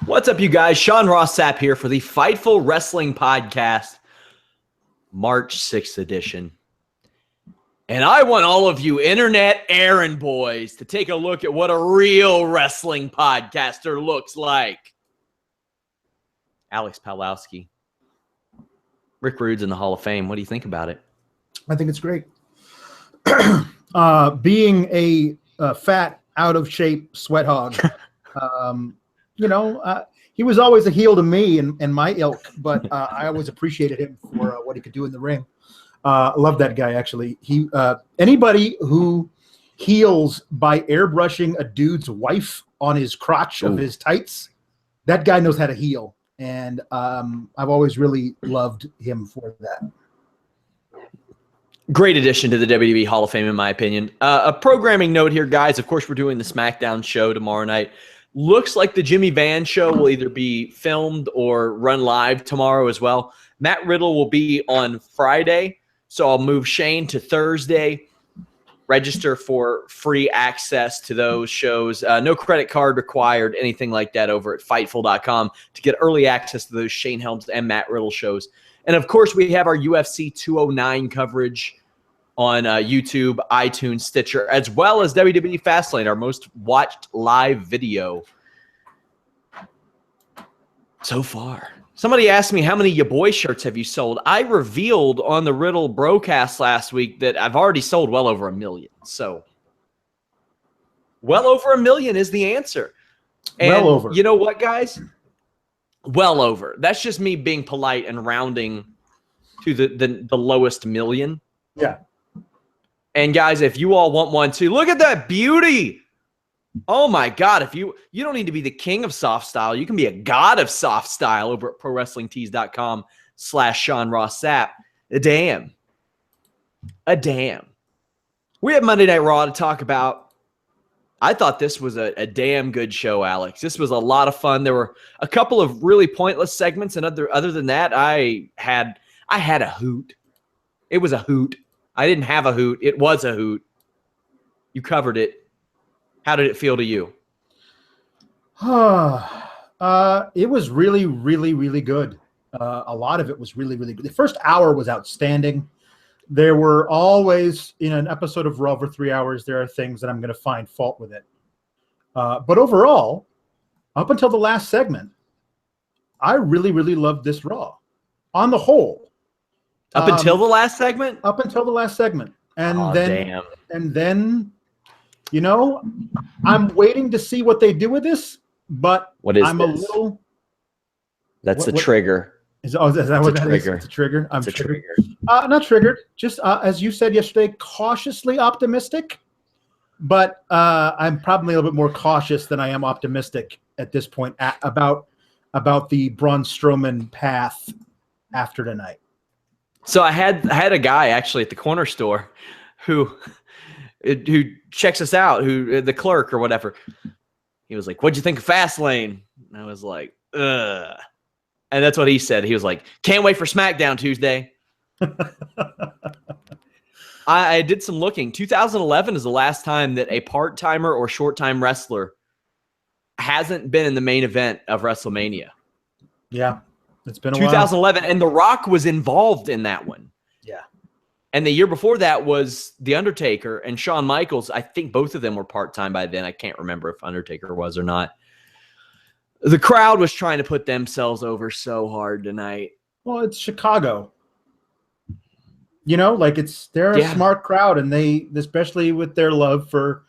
What's up, you guys? Sean Ross Sapp here for the Fightful Wrestling Podcast, March 6th edition. And I want all of you internet errand boys to take a look at what a real wrestling podcaster looks like. Alex Pawlowski. Rick Rude's in the Hall of Fame. What do you think about it? I think it's great. Being a fat, out-of-shape sweat hog, he was always a heel to me and my ilk, but I always appreciated him for what he could do in the ring. I love that guy, actually. Anybody who heals by airbrushing a dude's wife on his crotch of his tights, that guy knows how to heal. And I've always really loved him for that. Great addition to the WWE Hall of Fame, in my opinion. A programming note here, guys. Of course, we're doing the SmackDown show tomorrow night. Looks like the Jimmy Van show will either be filmed or run live tomorrow as well. Matt Riddle will be on Friday, so I'll move Shane to Thursday. Register for free access to those shows. No credit card required, anything like that over at Fightful.com to get early access to those Shane Helms and Matt Riddle shows. And, of course, we have our UFC 209 coverage on YouTube, iTunes, Stitcher, as well as WWE Fastlane, our most watched live video so far. Somebody asked me, how many Ya Boy shirts have you sold? I revealed on the Riddle broadcast last week that I've already sold well over 1 million. So, well over 1 million is the answer. And well over. You know what, guys? Well over. That's just me being polite and rounding to the lowest million. Yeah. And guys, if you all want one too, look at that beauty. Oh my God. If you don't need to be the king of soft style, you can be a god of soft style over at ProWrestlingTees.com/Sean Ross Sapp. A damn. We have Monday Night Raw to talk about. I thought this was a damn good show, Alex. This was a lot of fun. There were a couple of really pointless segments, and other than that, I had a hoot. It was a hoot. I didn't have a hoot. It was a hoot. You covered it. How did it feel to you? It was really, really, really good. A lot of it was really, really good. The first hour was outstanding. There were always, in an episode of Raw for 3 hours, there are things that I'm going to find fault with it. But overall, up until the last segment, I really, really loved this Raw. On the whole. Up until the last segment? Up until the last segment. And then, I'm waiting to see what they do with this, but what is I'm this? A little... That's a trigger. Is that what that is? It's a trigger? I'm triggered. Not triggered. Just, as you said yesterday, cautiously optimistic. But I'm probably a little bit more cautious than I am optimistic at this point about the Braun Strowman path after tonight. So I had a guy actually at the corner store who checks us out, the clerk or whatever. He was like, "What'd you think of Fastlane?" And I was like, "Ugh." And that's what he said. He was like, "Can't wait for SmackDown Tuesday." I did some looking. 2011 is the last time that a part-timer or short-time wrestler hasn't been in the main event of WrestleMania. Yeah. It's been a 2011, and The Rock was involved in that one. Yeah. And the year before that was The Undertaker and Shawn Michaels. I think both of them were part-time by then. I can't remember if Undertaker was or not. The crowd was trying to put themselves over so hard tonight. Well, it's Chicago. They're a smart crowd, and they, especially with their love for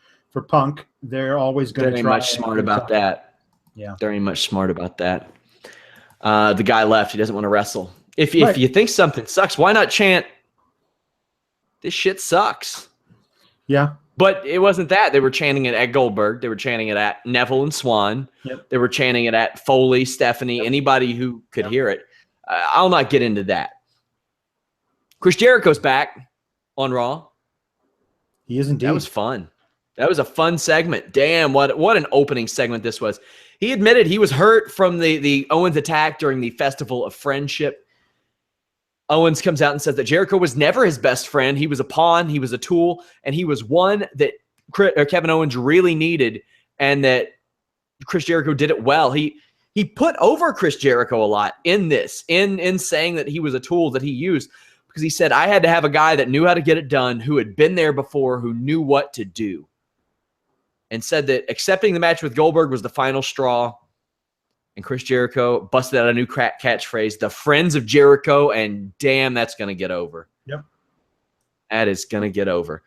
Punk, they're always going to try. Very much smart about that. Yeah. Very much smart about that. The guy left. He doesn't want to wrestle. If you think something sucks, why not chant, "This shit sucks"? Yeah. But it wasn't that. They were chanting it at Goldberg. They were chanting it at Neville and Swan. Yep. They were chanting it at Foley, Stephanie, anybody who could hear it. I'll not get into that. Chris Jericho's back on Raw. He is indeed. That was fun. That was a fun segment. Damn, what an opening segment this was. He admitted he was hurt from the Owens attack during the Festival of Friendship. Owens comes out and says that Jericho was never his best friend. He was a pawn, he was a tool, and he was one that Kevin Owens really needed, and that Chris Jericho did it well. He he put over Chris Jericho a lot in this, in saying that he was a tool that he used, because he said, I had to have a guy that knew how to get it done, who had been there before, who knew what to do. And said that accepting the match with Goldberg was the final straw. And Chris Jericho busted out a new catchphrase, the friends of Jericho, and damn, that's going to get over. Yep. That is going to get over.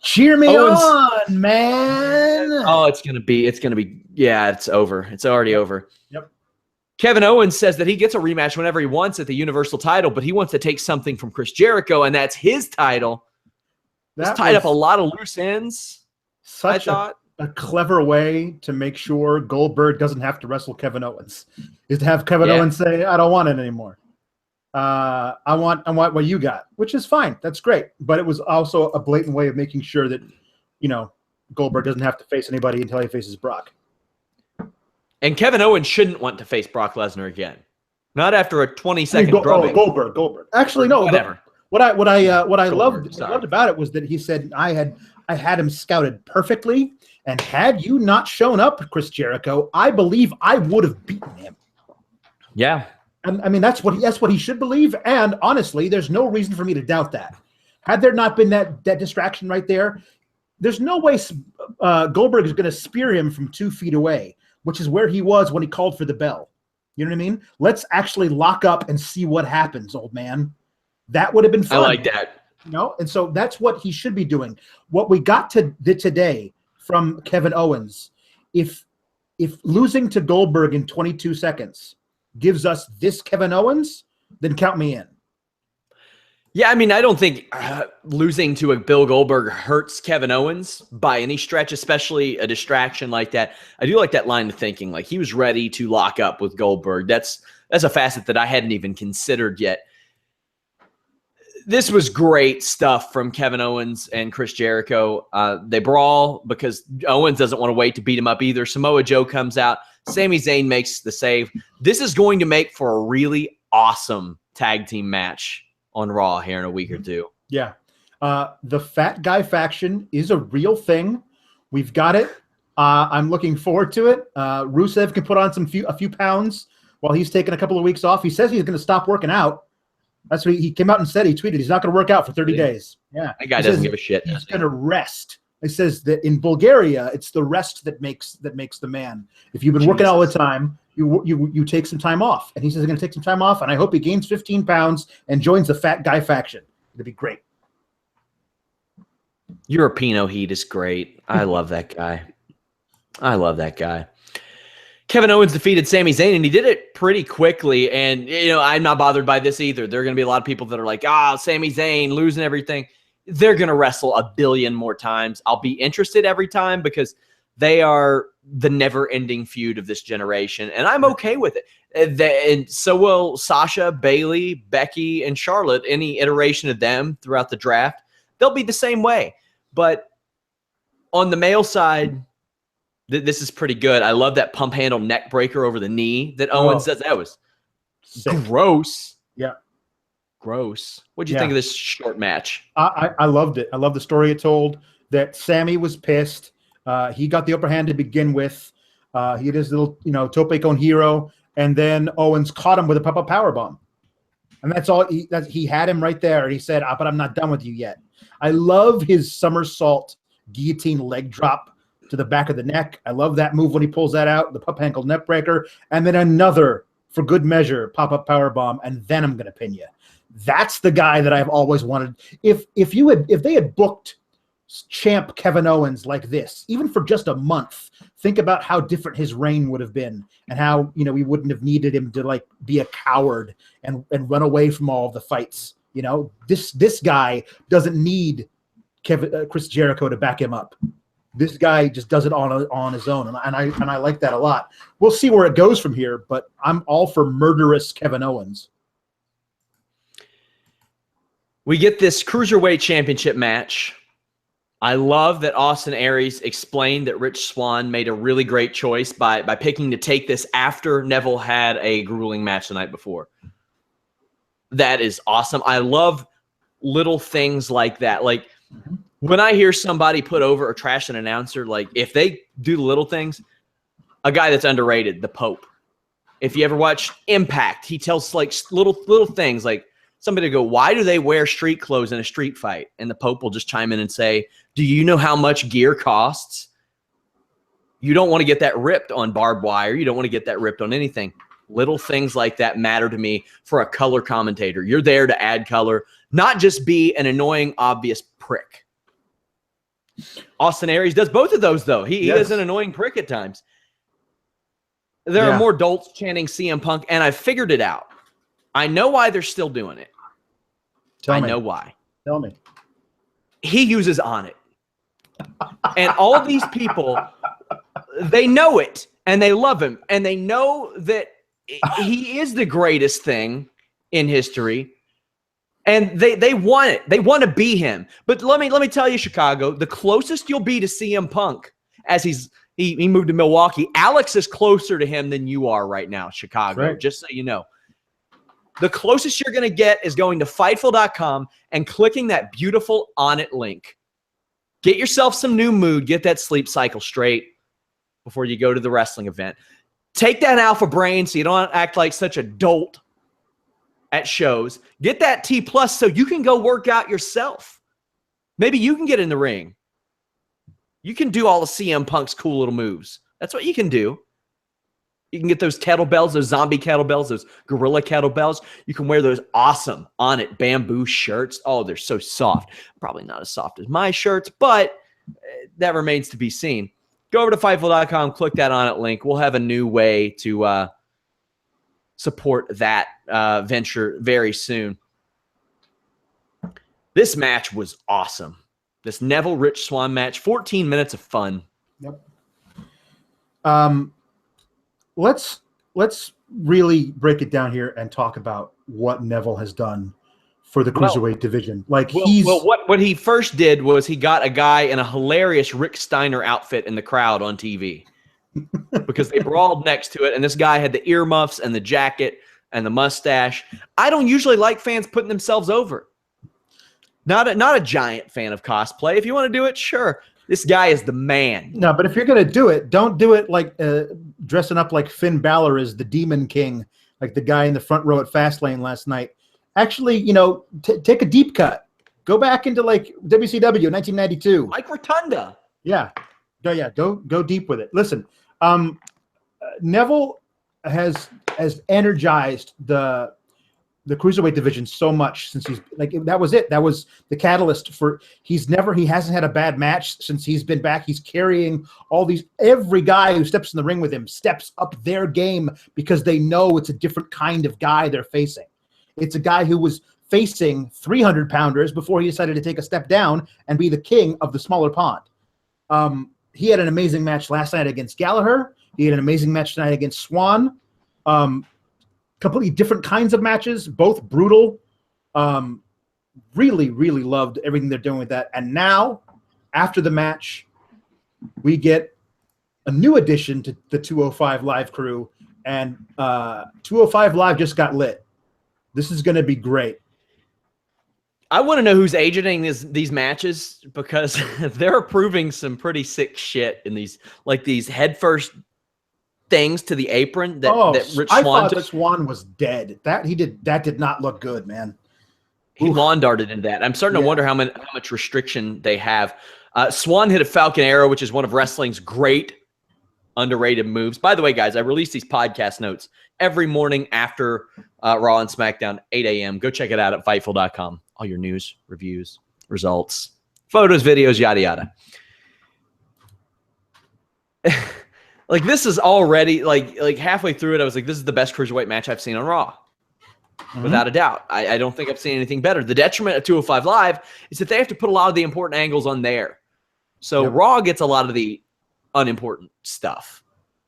Cheer me on, man. Oh, it's going to be, yeah, it's over. It's already over. Yep. Kevin Owens says that he gets a rematch whenever he wants at the Universal title, but he wants to take something from Chris Jericho, and that's his title. That's tied up a lot of loose ends, I thought. A clever way to make sure Goldberg doesn't have to wrestle Kevin Owens is to have Kevin Owens say, I don't want it anymore. I want what you got, which is fine. That's great. But it was also a blatant way of making sure that, Goldberg doesn't have to face anybody until he faces Brock. And Kevin Owens shouldn't want to face Brock Lesnar again. Not after a 20-second drubbing. Goldberg. Actually, no. Whatever. What I loved about it was that he said I had him scouted perfectly. And had you not shown up, Chris Jericho, I believe I would have beaten him. Yeah. And I mean, that's what he should believe. And honestly, there's no reason for me to doubt that. Had there not been that distraction right there, there's no way Goldberg is going to spear him from 2 feet away, which is where he was when he called for the bell. You know what I mean? Let's actually lock up and see what happens, old man. That would have been fun. I like that. And so that's what he should be doing. What we got today from Kevin Owens, if losing to Goldberg in 22 seconds gives us this Kevin Owens, then count me in. Yeah, I mean, I don't think losing to a Bill Goldberg hurts Kevin Owens by any stretch, especially a distraction like that. I do like that line of thinking, like he was ready to lock up with Goldberg. That's a facet that I hadn't even considered yet. This was great stuff from Kevin Owens and Chris Jericho. They brawl because Owens doesn't want to wait to beat him up either. Samoa Joe comes out. Sami Zayn makes the save. This is going to make for a really awesome tag team match on Raw here in a week or two. Yeah. The Fat Guy faction is a real thing. We've got it. I'm looking forward to it. Rusev can put on a few pounds while he's taking a couple of weeks off. He says he's going to stop working out. That's what he came out and said. He tweeted he's not going to work out for 30 days. Yeah. That guy doesn't give a shit. He's going to rest. It says that in Bulgaria, it's the rest that makes the man. If you've been working all the time, you take some time off. And he says he's going to take some time off, and I hope he gains 15 pounds and joins the Fat Guy faction. It'd be great. Europino Heat is great. I love that guy. Kevin Owens defeated Sami Zayn, and he did it pretty quickly. And, I'm not bothered by this either. There are going to be a lot of people that are like, Sami Zayn losing everything. They're going to wrestle a billion more times. I'll be interested every time because they are the never-ending feud of this generation, and I'm okay with it. And so will Sasha, Bayley, Becky, and Charlotte, any iteration of them throughout the draft. They'll be the same way. But on the male side, this is pretty good. I love that pump handle neck breaker over the knee that Owens does. That was sick. Gross. Yeah. Gross. What'd you think of this short match? I loved it. I love the story it told that Sammy was pissed. He got the upper hand to begin with. He had his little, tope con hero, and then Owens caught him with a pop-up powerbomb. And that's all. He had him right there. And he said, but I'm not done with you yet. I love his somersault guillotine leg drop to the back of the neck. I love that move when he pulls that out, the pop ankle neck breaker, and then another, for good measure, pop-up powerbomb, and then I'm going to pin you. That's the guy that I've always wanted. If they had booked champ Kevin Owens like this, even for just a month, think about how different his reign would have been, and how we wouldn't have needed him to be a coward and run away from all of the fights. This guy doesn't need Chris Jericho to back him up. This guy just does it on his own, and I like that a lot. We'll see where it goes from here, but I'm all for murderous Kevin Owens. We get this Cruiserweight Championship match. I love that Austin Aries explained that Rich Swann made a really great choice by picking to take this after Neville had a grueling match the night before. That is awesome. I love little things like that. Like when I hear somebody put over or trash an announcer, like if they do the little things, a guy that's underrated, the Pope. If you ever watch Impact, he tells like little things like somebody go, why do they wear street clothes in a street fight? And the Pope will just chime in and say, do you know how much gear costs? You don't want to get that ripped on barbed wire. You don't want to get that ripped on anything. Little things like that matter to me for a color commentator. You're there to add color, not just be an annoying, obvious prick. Austin Aries does both of those, though. He is an annoying prick at times. There are more adults chanting CM Punk, and I figured it out. I know why they're still doing it. I know why. Tell me. He uses On It. And all of these people, they know it, and they love him, and they know that he is the greatest thing in history, and they want it. They want to be him. But let me tell you, Chicago, the closest you'll be to CM Punk as he moved to Milwaukee, Alex is closer to him than you are right now, Chicago, just so you know. The closest you're going to get is going to Fightful.com and clicking that beautiful On It link. Get yourself some new mood. Get that sleep cycle straight before you go to the wrestling event. Take that alpha brain so you don't act like such a dolt at shows. Get that T+ so you can go work out yourself. Maybe you can get in the ring. You can do all of CM Punk's cool little moves. That's what you can do. You can get those kettlebells, those zombie kettlebells, those gorilla kettlebells. You can wear those awesome On It bamboo shirts. Oh, they're so soft. Probably not as soft as my shirts, but that remains to be seen. Go over to Fightful.com, click that On It link. We'll have a new way to support that venture very soon. This match was awesome. This Neville-Rich Swann match, 14 minutes of fun. Yep. Let's really break it down here and talk about what Neville has done for the Cruiserweight division. What he first did was he got a guy in a hilarious Rick Steiner outfit in the crowd on TV because they brawled next to it, and this guy had the earmuffs and the jacket and the mustache. I don't usually like fans putting themselves over. Not a giant fan of cosplay. If you want to do it, sure. This guy is the man. No, but if you're going to do it, don't do it like dressing up like Finn Balor is the Demon King, like the guy in the front row at Fastlane last night. Actually, take a deep cut. Go back into like WCW 1992. Mike Rotunda. Yeah. Go deep with it. Listen, Neville has energized the Cruiserweight division so much since he's that was it. That was the catalyst for he hasn't had a bad match since he's been back. He's carrying every guy who steps in the ring with him steps up their game because they know it's a different kind of guy they're facing. It's a guy who was facing 300-pounders before he decided to take a step down and be the king of the smaller pond. He had an amazing match last night against Gallagher. He had an amazing match tonight against Swann. Completely different kinds of matches, both brutal. Really, really loved everything they're doing with that. And now, after the match, we get a new addition to the 205 Live crew, and 205 Live just got lit. This is going to be great. I want to know who's agenting these matches because they're approving some pretty sick shit in these headfirst things to the apron that Rich Swann I thought that Swann was dead. That did not look good, man. He lawn darted into that. I'm starting to wonder how much restriction they have. Swann hit a Falcon Arrow, which is one of wrestling's great underrated moves. By the way, guys, I release these podcast notes every morning after Raw and SmackDown, 8 a.m. Go check it out at Fightful.com. All your news, reviews, results, photos, videos, yada, yada. This is already like halfway through it. I was like, this is the best Cruiserweight match I've seen on Raw. Without a doubt. I don't think I've seen anything better. The detriment of 205 Live is that they have to put a lot of the important angles on there. So Raw gets a lot of the unimportant stuff.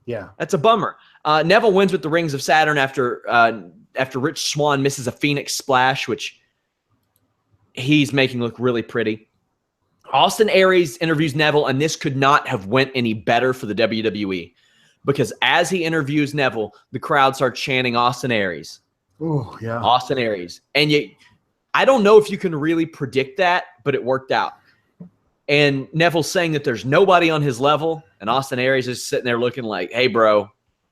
Yeah. That's a bummer. Neville wins with the Rings of Saturn after Rich Swann misses a Phoenix Splash, which he's making look really pretty. Austin Aries interviews Neville, and this could not have went any better for the WWE because as he interviews Neville, the crowd starts chanting Austin Aries. Oh, yeah. Austin Aries. And I don't know if you can really predict that, but it worked out. And Neville's saying that there's nobody on his level, and Austin Aries is sitting there looking like, hey, bro,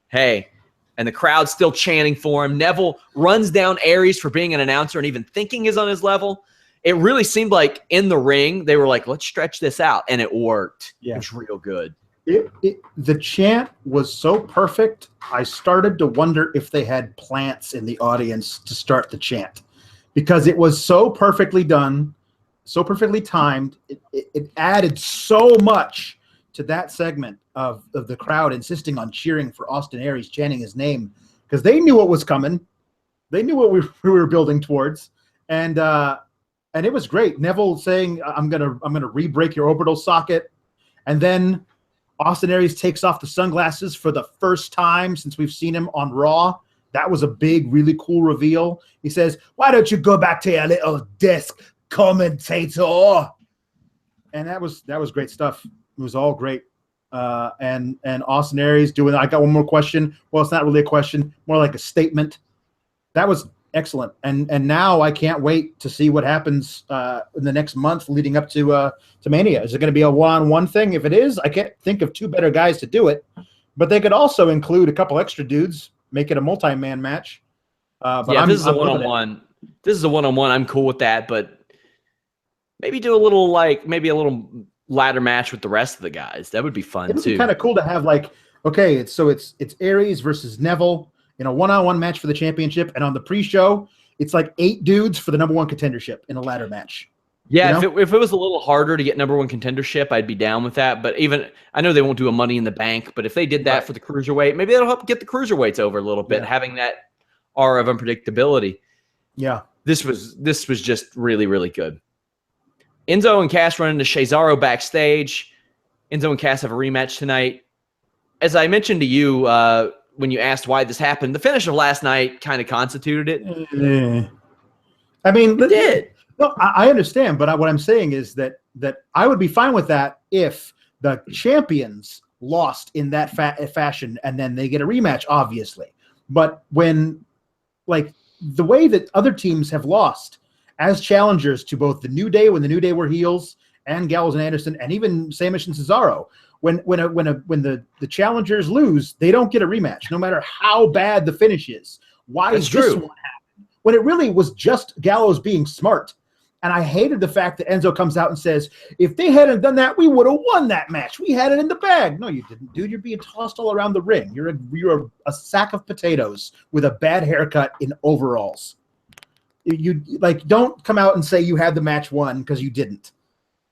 hey, and the crowd's still chanting for him. Neville runs down Aries for being an announcer and even thinking he's on his level. It really seemed like in the ring, they were like, let's stretch this out. And it worked. Yeah. It was real good. The chant was so perfect, I started to wonder if they had plants in the audience to start the chant. Because it was so perfectly done, so perfectly timed. It added so much to that segment of the crowd insisting on cheering for Austin Aries, chanting his name, because they knew what was coming. They knew what we were building towards. And it was great. Neville saying, I'm gonna re-break your orbital socket. And then Austin Aries takes off the sunglasses for the first time since we've seen him on Raw. That was a big, really cool reveal. He says, why don't you go back to your little desk, commentator? And that was great stuff. It was all great. And Austin Aries doing, I got one more question. Well, it's not really a question, more like a statement. That was excellent. And now I can't wait to see what happens in the next month leading up to Mania. Is it going to be a one-on-one thing? If it is, I can't think of two better guys to do it. But they could also include a couple extra dudes, make it a multi-man match. This is a one-on-one. This is a one-on-one. I'm cool with that, but maybe do a little ladder match with the rest of the guys. That would be fun too. It would be kind of cool to have it's Aries versus Neville in a one-on-one match for the championship, and on the pre-show, it's like 8 dudes for the number 1 contendership in a ladder match. Yeah, you know? if it was a little harder to get number 1 contendership, I'd be down with that. But even I know they won't do a Money in the Bank, but if they did that for the Cruiserweight, maybe that'll help get the Cruiserweights over a little bit, having that aura of unpredictability. Yeah, this was just really, really good. Enzo and Cass run into Cesaro backstage. Enzo and Cass have a rematch tonight. As I mentioned to you when you asked why this happened, the finish of last night kind of constituted it. I mean, it did. No, I understand, but what I'm saying is that I would be fine with that if the champions lost in that fashion and then they get a rematch, obviously. But when, like, the way that other teams have lost as challengers to both the New Day, when the New Day were heels, and Gallows and Anderson, and even Sheamus and Cesaro, when the challengers lose, they don't get a rematch, no matter how bad the finish is. Why is this one happening? When it really was just Gallows being smart. And I hated the fact that Enzo comes out and says, if they hadn't done that, we would have won that match. We had it in the bag. No, you didn't, dude. You're being tossed all around the ring. You're a sack of potatoes with a bad haircut in overalls. You don't come out and say you had the match won, because you didn't.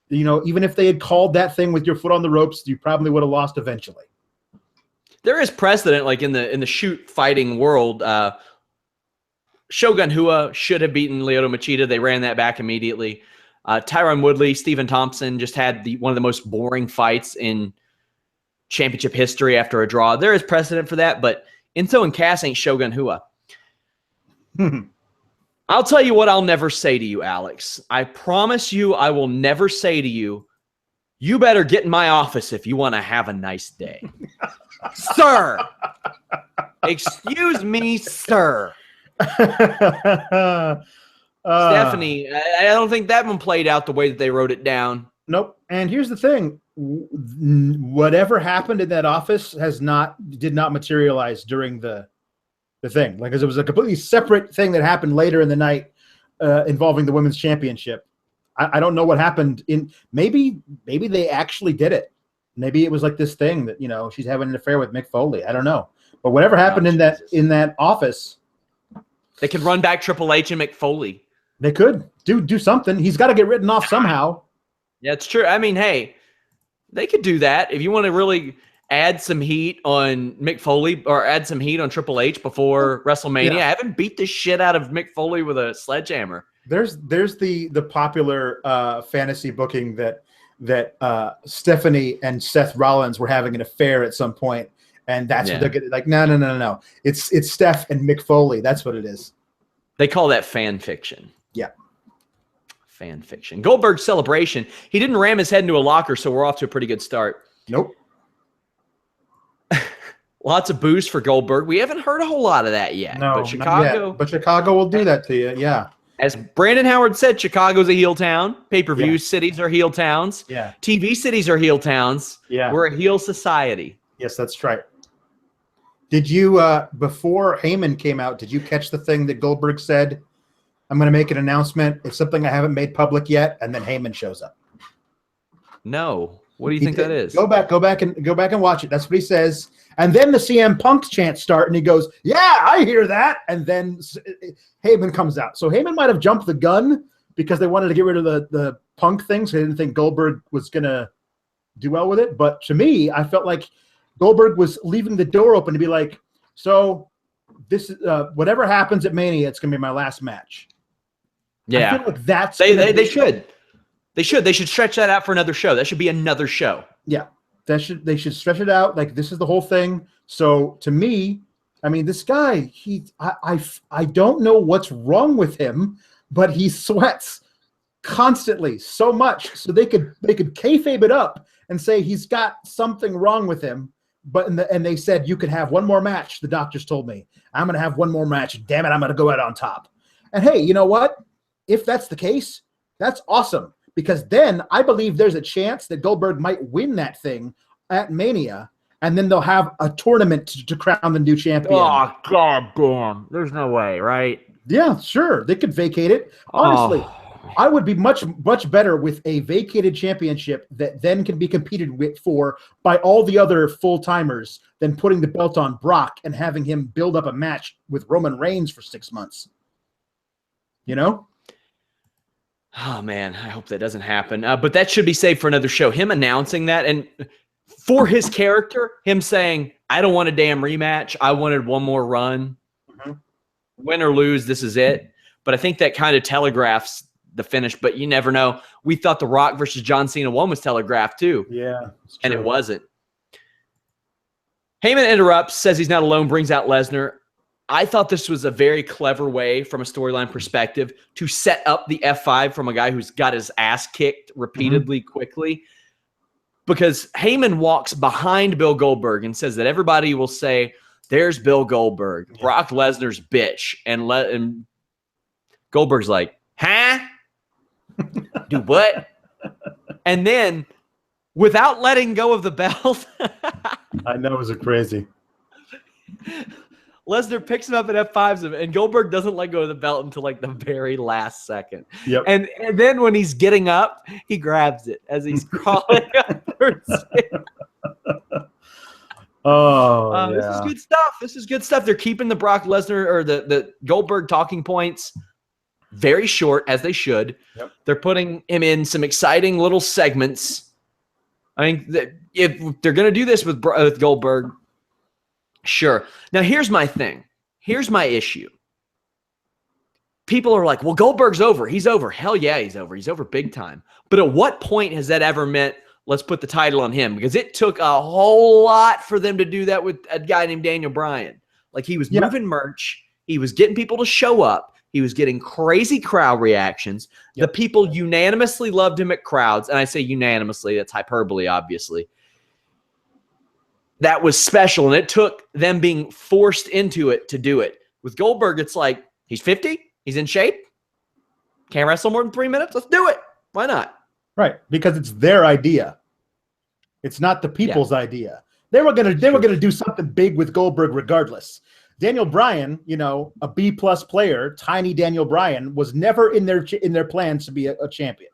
You know, even if they had called that thing with your foot on the ropes, you probably would have lost eventually. There is precedent, like in the shoot fighting world. Shogun Hua should have beaten Lyoto Machida. They ran that back immediately. Tyron Woodley, Stephen Thompson just had one of the most boring fights in championship history after a draw. There is precedent for that, but Enzo and Cass ain't Shogun Hua. I'll tell you what I'll never say to you, Alex. I promise you I will never say to you, you better get in my office if you want to have a nice day. Sir! Excuse me, sir. Stephanie, I don't think that one played out the way that they wrote it down. Nope. And here's the thing. Whatever happened in that office did not materialize during the thing. Like, 'cause it was a completely separate thing that happened later in the night involving the women's championship. I don't know what happened maybe they actually did it. Maybe it was like this thing that, she's having an affair with Mick Foley. I don't know. But whatever happened in that office, they could run back Triple H and Mick Foley. They could do something. He's got to get written off somehow. Yeah, it's true. I mean, hey, they could do that if you want to really add some heat on Mick Foley or add some heat on Triple H before WrestleMania. Yeah. I haven't beat the shit out of Mick Foley with a sledgehammer. There's the popular fantasy booking that Stephanie and Seth Rollins were having an affair at some point, and that's what they're getting. Like, no. It's Steph and Mick Foley. That's what it is. They call that fan fiction. Yeah. Fan fiction. Goldberg's celebration. He didn't ram his head into a locker, so we're off to a pretty good start. Nope. Lots of boos for Goldberg. We haven't heard a whole lot of that yet. No, but Chicago. But Chicago will do that to you. Yeah. As Brandon Howard said, Chicago's a heel town. Pay-per-view cities are heel towns. Yeah. TV cities are heel towns. Yeah. We're a heel society. Yes, that's right. Did you, before Heyman came out, did you catch the thing that Goldberg said? I'm going to make an announcement. It's something I haven't made public yet, and then Heyman shows up. No. What do you think that is? Go back and watch it. That's what he says. And then the CM Punk chants start, and he goes, "Yeah, I hear that." And then Heyman comes out. So Heyman might have jumped the gun because they wanted to get rid of the Punk thing, so they didn't think Goldberg was going to do well with it. But to me, I felt like Goldberg was leaving the door open to be like, "So this is whatever happens at Mania, it's going to be my last match." Yeah, I feel like that's they should. They should stretch that out for another show. That should be another show. Yeah, they should stretch it out. Like, this is the whole thing. So to me, I mean, this guy, I don't know what's wrong with him, but he sweats constantly so much. So they could kayfabe it up and say he's got something wrong with him. But and they said you could have one more match. The doctors told me I'm going to have one more match. Damn it, I'm going to go out on top. And hey, you know what? If that's the case, that's awesome. Because then I believe there's a chance that Goldberg might win that thing at Mania, and then they'll have a tournament to crown the new champion. Oh, God damn. There's no way, right? Yeah, sure. They could vacate it. Honestly, I would be much, much better with a vacated championship that then can be competed for by all the other full-timers than putting the belt on Brock and having him build up a match with Roman Reigns for 6 months. You know? Oh, man, I hope that doesn't happen. But that should be saved for another show. Him announcing that, and for his character, him saying, I don't want a damn rematch. I wanted one more run. Mm-hmm. Win or lose, this is it. But I think that kind of telegraphs the finish, but you never know. We thought The Rock versus John Cena 1 was telegraphed too. Yeah. And it wasn't. Heyman interrupts, says he's not alone, brings out Lesnar. I thought this was a very clever way from a storyline perspective to set up the F5 from a guy who's got his ass kicked repeatedly quickly. Because Heyman walks behind Bill Goldberg and says that everybody will say, there's Bill Goldberg, Brock Lesnar's bitch. And Goldberg's like, huh? Do what? And then, without letting go of the belt, I know, it was crazy. Lesnar picks him up at F5s, and Goldberg doesn't let go of the belt until like the very last second. Yep. And then when he's getting up, he grabs it as he's crawling up. Oh, This is good stuff. This is good stuff. They're keeping the Brock Lesnar or the Goldberg talking points very short, as they should. Yep. They're putting him in some exciting little segments. I think that if they're going to do this with Goldberg, sure. Now, here's my thing. Here's my issue. People are like, well, Goldberg's over. He's over. Hell yeah, he's over. He's over big time. But at what point has that ever meant, let's put the title on him? Because it took a whole lot for them to do that with a guy named Daniel Bryan. Like, he was moving merch. He was getting people to show up. He was getting crazy crowd reactions. The people unanimously loved him at crowds. And I say unanimously. That's hyperbole, obviously. That was special, and it took them being forced into it to do it. With Goldberg, it's like, he's 50, he's in shape, can't wrestle more than 3 minutes, let's do it. Why not? Right, because it's their idea. It's not the people's idea. They were gonna do something big with Goldberg regardless. Daniel Bryan, a B+ player, tiny Daniel Bryan, was never in their plans to be a champion.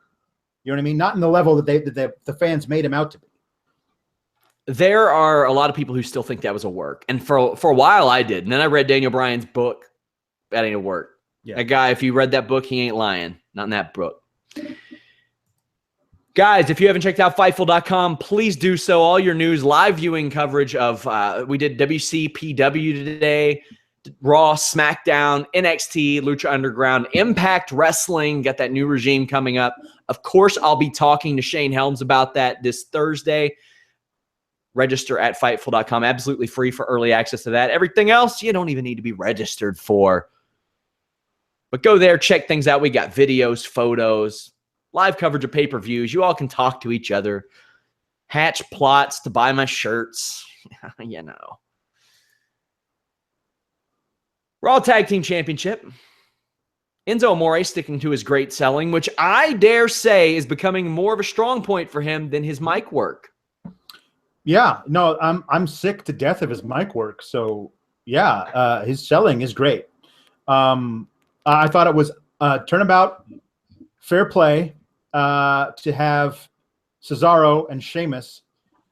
You know what I mean? Not in the level that the fans made him out to be. There are a lot of people who still think that was a work. And for a while I did. And then I read Daniel Bryan's book. That ain't a work. Yeah. That guy, if you read that book, he ain't lying. Not in that book. Guys, if you haven't checked out Fightful.com, please do so. All your news, live viewing coverage of, we did WCPW today, Raw, SmackDown, NXT, Lucha Underground, Impact Wrestling, got that new regime coming up. Of course, I'll be talking to Shane Helms about that this Thursday. Register at Fightful.com. Absolutely free for early access to that. Everything else, you don't even need to be registered for. But go there, check things out. We got videos, photos, live coverage of pay-per-views. You all can talk to each other. Hatch plots to buy my shirts. Raw Tag Team Championship. Enzo Amore sticking to his great selling, which I dare say is becoming more of a strong point for him than his mic work. Yeah, no, I'm sick to death of his mic work. So yeah, his selling is great. I thought it was turnabout, fair play to have Cesaro and Sheamus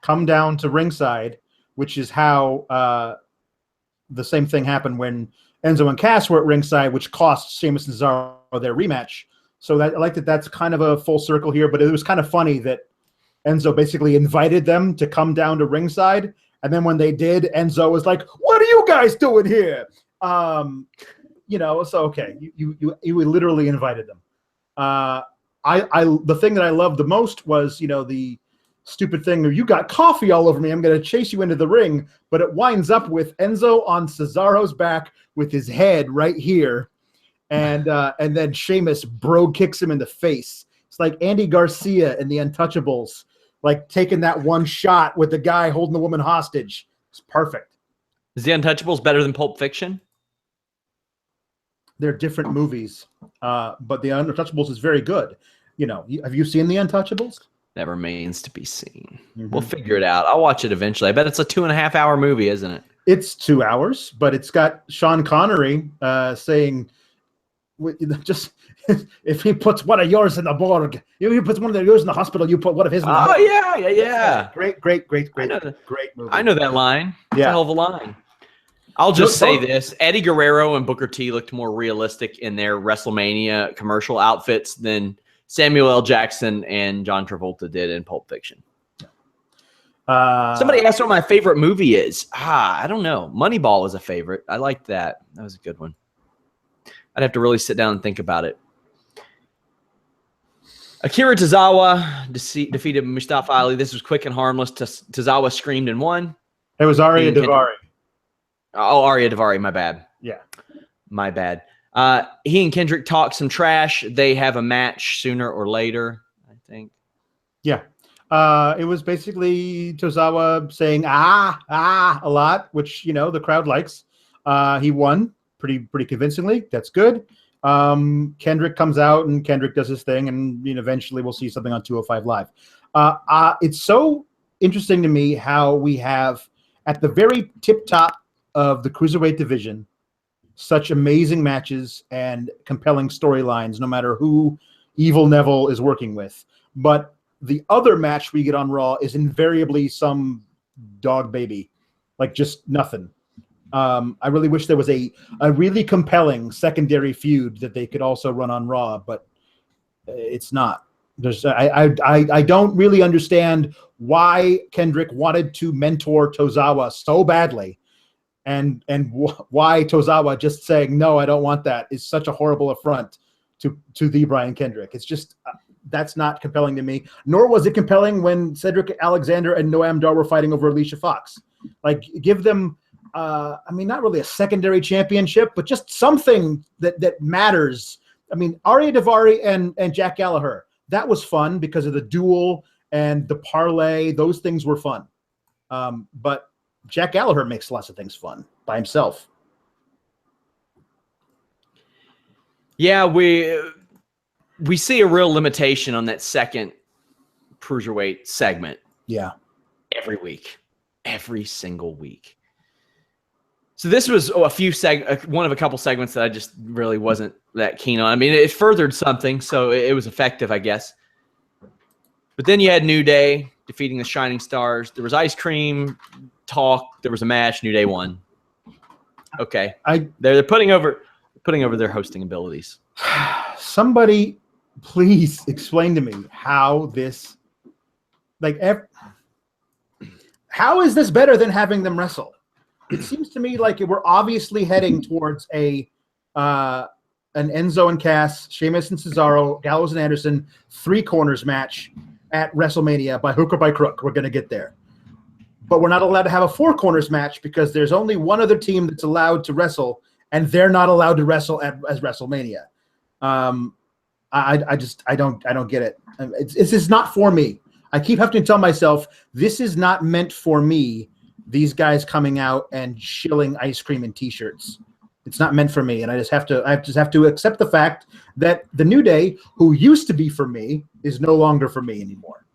come down to ringside, which is how the same thing happened when Enzo and Cass were at ringside, which cost Sheamus and Cesaro their rematch. So I like that that's kind of a full circle here, but it was kind of funny that Enzo basically invited them to come down to ringside. And then when they did, Enzo was like, "What are you guys doing here?" So okay, you literally invited them. The thing that I loved the most was, the stupid thing where you got coffee all over me. I'm going to chase you into the ring, but it winds up with Enzo on Cesaro's back with his head right here, and then Sheamus bro kicks him in the face. It's like Andy Garcia in the Untouchables, like taking that one shot with the guy holding the woman hostage. It's perfect. Is the Untouchables better than Pulp Fiction? They're different movies, but the Untouchables is very good. Have you seen the Untouchables? That remains to be seen. Mm-hmm. We'll figure it out. I'll watch it eventually. I bet it's a 2.5 hour movie, isn't it? It's 2 hours, but it's got Sean Connery saying, just if he puts one of yours in the morgue, if he puts one of yours in the hospital, you put one of his in the hospital. Yeah. Great movie. I know that line. It's a hell of a line. I'll just say this. Eddie Guerrero and Booker T looked more realistic in their WrestleMania commercial outfits than Samuel L. Jackson and John Travolta did in Pulp Fiction. Somebody asked what my favorite movie is. I don't know. Moneyball is a favorite. I liked that. That was a good one. I'd have to really sit down and think about it. Akira Tozawa defeated Mustafa Ali. This was quick and harmless. Tozawa screamed and won. It was Arya Daivari. Oh, Arya Daivari. My bad. Yeah. My bad. He and Kendrick talk some trash. They have a match sooner or later, I think. Yeah. It was basically Tozawa saying a lot, which the crowd likes. He won pretty convincingly. That's good. Kendrick comes out and Kendrick does his thing, and eventually we'll see something on 205 Live. It's so interesting to me how we have at the very tip top of the Cruiserweight division such amazing matches and compelling storylines, no matter who Evil Neville is working with. But the other match we get on Raw is invariably some dog baby, like just nothing. I really wish there was a really compelling secondary feud that they could also run on Raw, but it's not. I don't really understand why Kendrick wanted to mentor Tozawa so badly, and why Tozawa just saying no, I don't want that is such a horrible affront to the Brian Kendrick. It's just that's not compelling to me. Nor was it compelling when Cedric Alexander and Noam Dar were fighting over Alicia Fox. Like, give them. Not really a secondary championship, but just something that matters. Arya Daivari and Jack Gallagher, that was fun because of the duel and the parlay. Those things were fun. But Jack Gallagher makes lots of things fun by himself. Yeah, we see a real limitation on that second Cruiserweight segment. Yeah. Every single week. So this was one of a couple segments that I just really wasn't that keen on. It furthered something, so it was effective, I guess. But then you had New Day defeating the Shining Stars. There was ice cream talk. There was a match. New Day won. Okay, they're putting over their hosting abilities. Somebody, please explain to me how this, how is this better than having them wrestle? It seems to me like we're obviously heading towards an Enzo and Cass, Sheamus and Cesaro, Gallows and Anderson 3 corners match at WrestleMania by hook or by crook. We're going to get there. But we're not allowed to have a 4 corners match because there's only one other team that's allowed to wrestle, and they're not allowed to wrestle as WrestleMania. I don't get it. This is not for me. I keep having to tell myself this is not meant for me. These guys coming out and shilling ice cream and T-shirts. It's not meant for me, and I just have to accept the fact that the New Day, who used to be for me, is no longer for me anymore.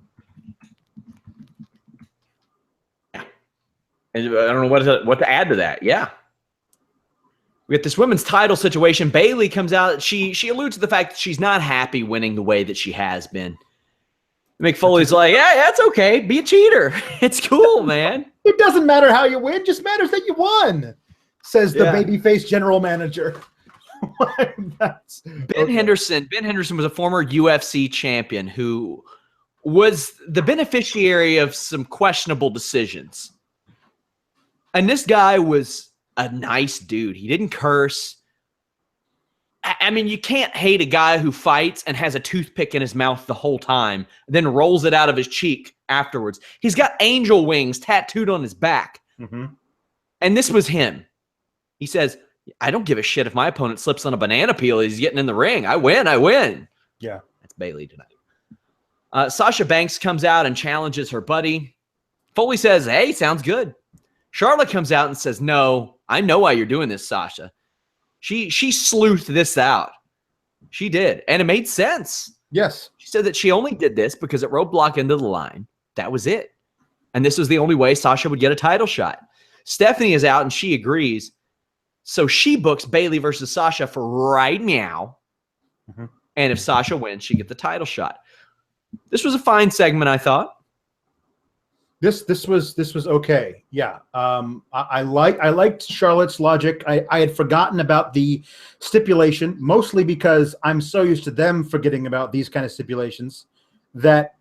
And I don't know what to add to that. Yeah. We got this women's title situation. Bayley comes out. She alludes to the fact that she's not happy winning the way that she has been. Mick Foley's like, yeah, it's okay. Be a cheater. It's cool, man. It doesn't matter how you win. Just matters that you won, says the babyface general manager. Ben Henderson. Ben Henderson was a former UFC champion who was the beneficiary of some questionable decisions. And this guy was a nice dude. He didn't curse. I mean, you can't hate a guy who fights and has a toothpick in his mouth the whole time, then rolls it out of his cheek afterwards. He's got angel wings tattooed on his back. Mm-hmm. And this was him. He says, I don't give a shit if my opponent slips on a banana peel as he's getting in the ring. I win. Yeah. That's Bayley tonight. Sasha Banks comes out and challenges her buddy. Foley says, hey, sounds good. Charlotte comes out and says, no, I know why you're doing this, Sasha. She sleuthed this out. She did. And it made sense. Yes. She said that she only did this because it roadblocked into the line. That was it. And this was the only way Sasha would get a title shot. Stephanie is out and she agrees. So she books Bayley versus Sasha for right now. Mm-hmm. And if Sasha wins, she gets the title shot. This was a fine segment, I thought. This was okay. Yeah. I liked Charlotte's logic. I had forgotten about the stipulation, mostly because I'm so used to them forgetting about these kind of stipulations that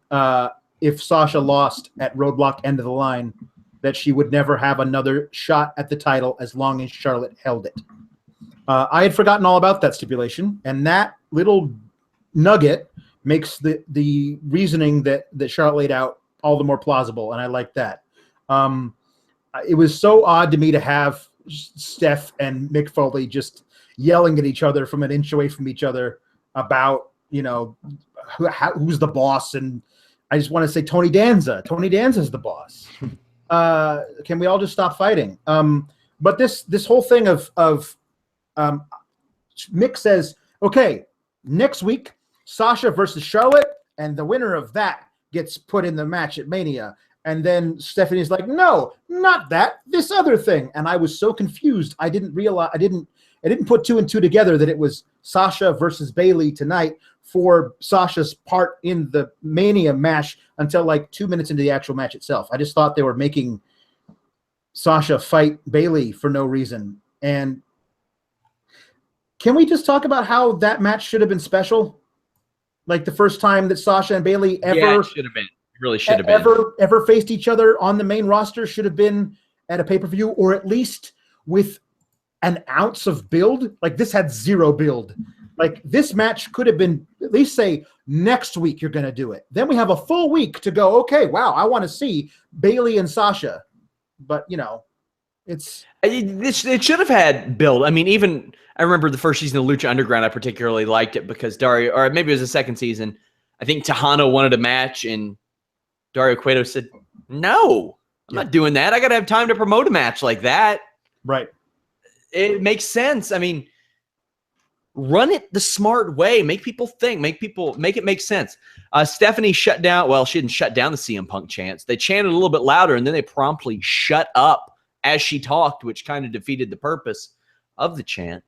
if Sasha lost at Roadblock end of the line, that she would never have another shot at the title as long as Charlotte held it. I had forgotten all about that stipulation, and that little nugget makes the reasoning that Charlotte laid out all the more plausible, and I like that. It was so odd to me to have Steph and Mick Foley just yelling at each other from an inch away from each other about, who's the boss, and I just want to say Tony Danza. Tony Danza's the boss. Can we all just stop fighting? But this whole thing of Mick says, okay, next week, Sasha versus Charlotte, and the winner of that gets put in the match at Mania. And then Stephanie's like, no, not that, this other thing. And I was so confused. I didn't realize, I didn't put two and two together that it was Sasha versus Bayley tonight for Sasha's part in the Mania match until like 2 minutes into the actual match itself. I just thought they were making Sasha fight Bayley for no reason. And can we just talk about how that match should have been special? Like the first time that Sasha and Bayley ever should have been. It really should have been. Ever faced each other on the main roster should have been at a pay-per-view, or at least with an ounce of build. Like this had zero build. Like this match could have been at least say next week you're going to do it. Then we have a full week to go. Okay, wow, I want to see Bayley and Sasha, but it should have had build. I mean, even I remember the first season of Lucha Underground, I particularly liked it because Dario, or maybe it was the second season, I think Tejano wanted a match and Dario Cueto said, no, I'm not doing that. I got to have time to promote a match like that. Right. It makes sense. I mean, run it the smart way. Make people think. Make it make sense. Stephanie shut down. Well, she didn't shut down the CM Punk chants. They chanted a little bit louder, and then they promptly shut up as she talked, which kind of defeated the purpose of the chant.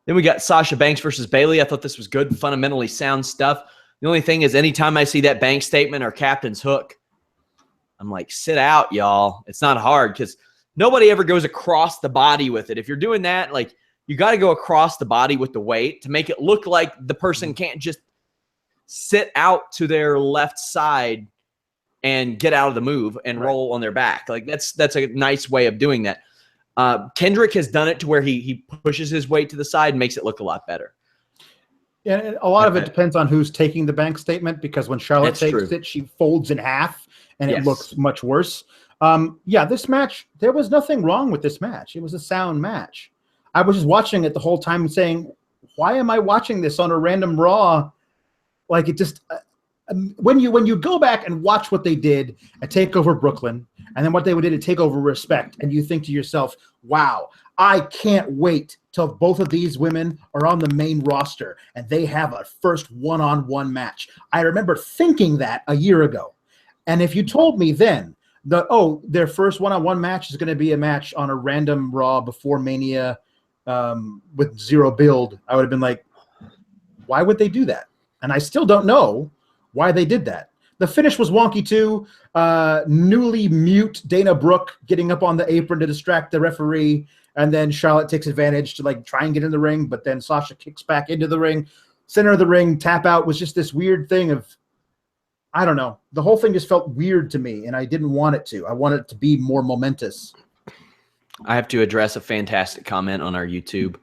Then we got Sasha Banks versus Bayley. I thought this was good, fundamentally sound stuff. The only thing is anytime I see that Banks statement or Captain's Hook, I'm like, sit out, y'all. It's not hard because nobody ever goes across the body with it. If you're doing that, like, you got to go across the body with the weight to make it look like the person can't just sit out to their left side and get out of the move and roll on their back. Like that's a nice way of doing that. Kendrick has done it to where he pushes his weight to the side and makes it look a lot better. Yeah, and a lot of it depends on who's taking the Bank statement, because when Charlotte takes it, she folds in half and it looks much worse. This match, there was nothing wrong with this match. It was a sound match. I was just watching it the whole time saying, why am I watching this on a random Raw? Like it just, when you go back and watch what they did at TakeOver Brooklyn and then what they did at TakeOver Respect, and you think to yourself, wow, I can't wait till both of these women are on the main roster and they have a first one-on-one match. I remember thinking that a year ago. And if you told me then their first one-on-one match is going to be a match on a random Raw before Mania with zero build, I would have been like, why would they do that? And I still don't know why they did that. The finish was wonky too. Newly mute Dana Brooke getting up on the apron to distract the referee, and then Charlotte takes advantage to like try and get in the ring, but then Sasha kicks back into the ring. Center of the ring, tap out was just this weird thing of, I don't know. The whole thing just felt weird to me, and I didn't want it to. I wanted it to be more momentous. I have to address a fantastic comment on our YouTube.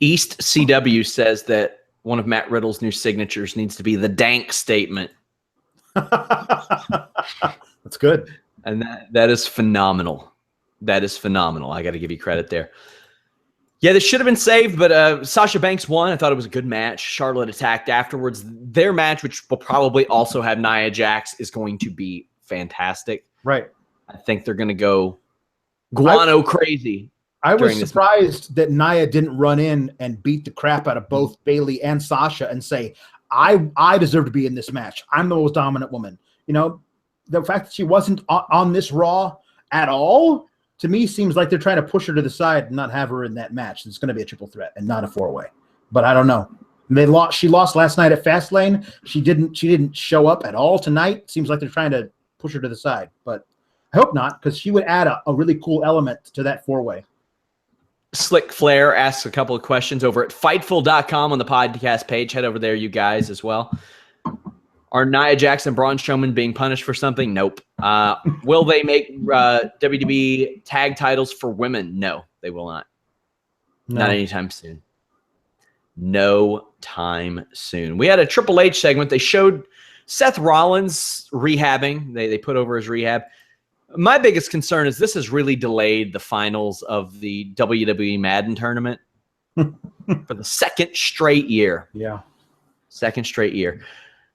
East CW says that one of Matt Riddle's new signatures needs to be the dank statement. That's good. And that is phenomenal. That is phenomenal. I got to give you credit there. Yeah, this should have been saved, but Sasha Banks won. I thought it was a good match. Charlotte attacked afterwards. Their match, which will probably also have Nia Jax, is going to be fantastic. Right. I think they're going to go guano crazy. I was surprised that Nia didn't run in and beat the crap out of both Bayley and Sasha and say, I deserve to be in this match. I'm the most dominant woman. You know, the fact that she wasn't on this Raw at all, to me, seems like they're trying to push her to the side and not have her in that match. It's going to be a triple threat and not a four-way. But I don't know. She lost last night at Fastlane. She didn't show up at all tonight. Seems like they're trying to push her to the side. But I hope not, because she would add a really cool element to that four-way. Slick Flair asks a couple of questions over at Fightful.com on the podcast page. Head over there, you guys, as well. Are Nia Jax and Braun Strowman being punished for something? Nope. Will they make WWE tag titles for women? No, they will not. No. Not anytime soon. No time soon. We had a Triple H segment. They showed Seth Rollins rehabbing. They put over his rehab. My biggest concern is this has really delayed the finals of the WWE Madden tournament for the second straight year. Yeah. Second straight year.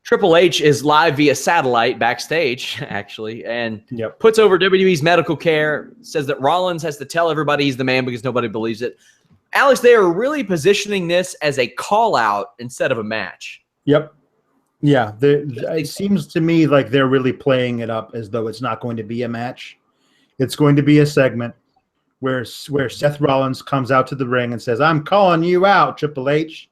Triple H is live via satellite backstage, actually, and puts over WWE's medical care, says that Rollins has to tell everybody he's the man because nobody believes it. Alex, they are really positioning this as a call-out instead of a match. Yep. Yeah, it seems to me like they're really playing it up as though it's not going to be a match. It's going to be a segment where Seth Rollins comes out to the ring and says, "I'm calling you out, Triple H."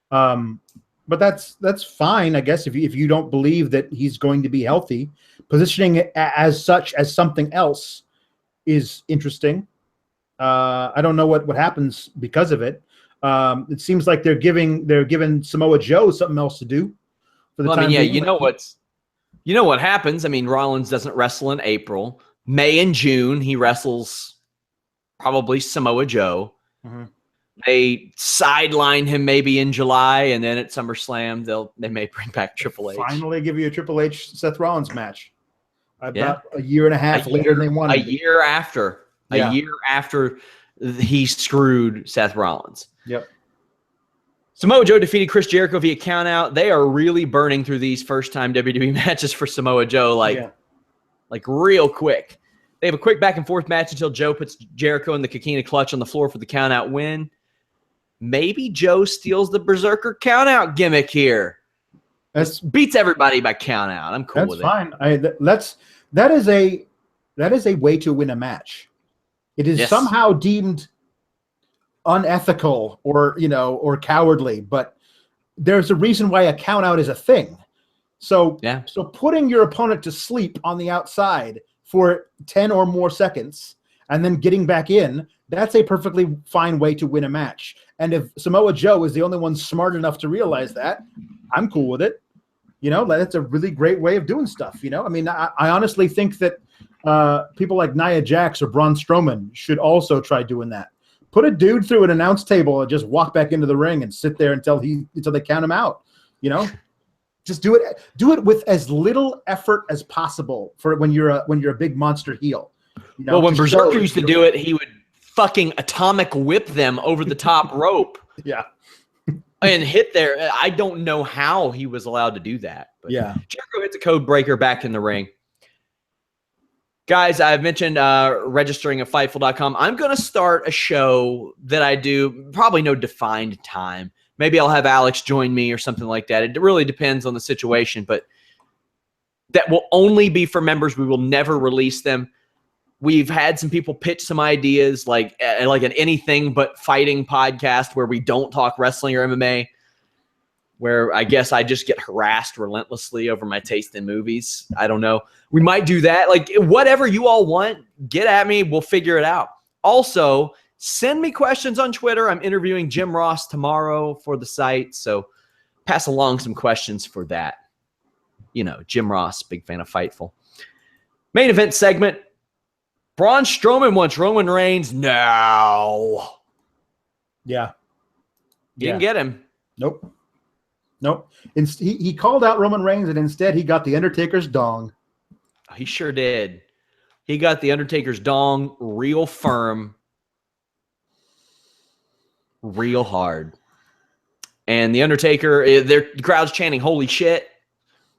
But that's fine, I guess, if you don't believe that he's going to be healthy. Positioning it as such as something else is interesting. I don't know what happens because of it. It seems like they're giving Samoa Joe something else to do. For the time being. You know what happens. I mean, Rollins doesn't wrestle in April. May and June, he wrestles probably Samoa Joe. Mm-hmm. They sideline him maybe in July, and then at SummerSlam they may bring back Triple H. Finally, give you a Triple H Seth Rollins match. About a year and a half later than they wanted. A year after he screwed Seth Rollins. Yep. Samoa Joe defeated Chris Jericho via countout. They are really burning through these first-time WWE matches for Samoa Joe, like real quick. They have a quick back-and-forth match until Joe puts Jericho in the Coquina Clutch on the floor for the countout win. Maybe Joe steals the Berserker countout gimmick here. Beats everybody by countout. I'm cool with it. That's fine. That is a way to win a match. It is somehow deemed unethical or cowardly, but there's a reason why a countout is a thing. So putting your opponent to sleep on the outside for 10 or more seconds and then getting back in, that's a perfectly fine way to win a match. And if Samoa Joe is the only one smart enough to realize that, I'm cool with it. That's a really great way of doing stuff. I mean, I honestly think that people like Nia Jax or Braun Strowman should also try doing that. Put a dude through an announce table and just walk back into the ring and sit there until they count him out. Just do it. Do it with as little effort as possible for when you're a big monster heel. Well, when Berserker used to do it, he would fucking atomic whip them over the top rope. Yeah. And hit there. I don't know how he was allowed to do that. But Jericho hits a code breaker back in the ring. Guys, I've mentioned registering at Fightful.com. I'm going to start a show that I do, probably no defined time. Maybe I'll have Alex join me or something like that. It really depends on the situation. But that will only be for members. We will never release them. We've had some people pitch some ideas like an anything but fighting podcast where we don't talk wrestling or MMA, where I guess I just get harassed relentlessly over my taste in movies. I don't know. We might do that. Like, whatever you all want, get at me. We'll figure it out. Also, send me questions on Twitter. I'm interviewing Jim Ross tomorrow for the site, so pass along some questions for that. You know, Jim Ross, big fan of Fightful. Main event segment. Braun Strowman wants Roman Reigns now. Yeah. Didn't get him. Nope. He called out Roman Reigns, and instead he got the Undertaker's dong. He sure did. He got the Undertaker's dong real firm, real hard. And the Undertaker, their crowd's chanting, "Holy shit!"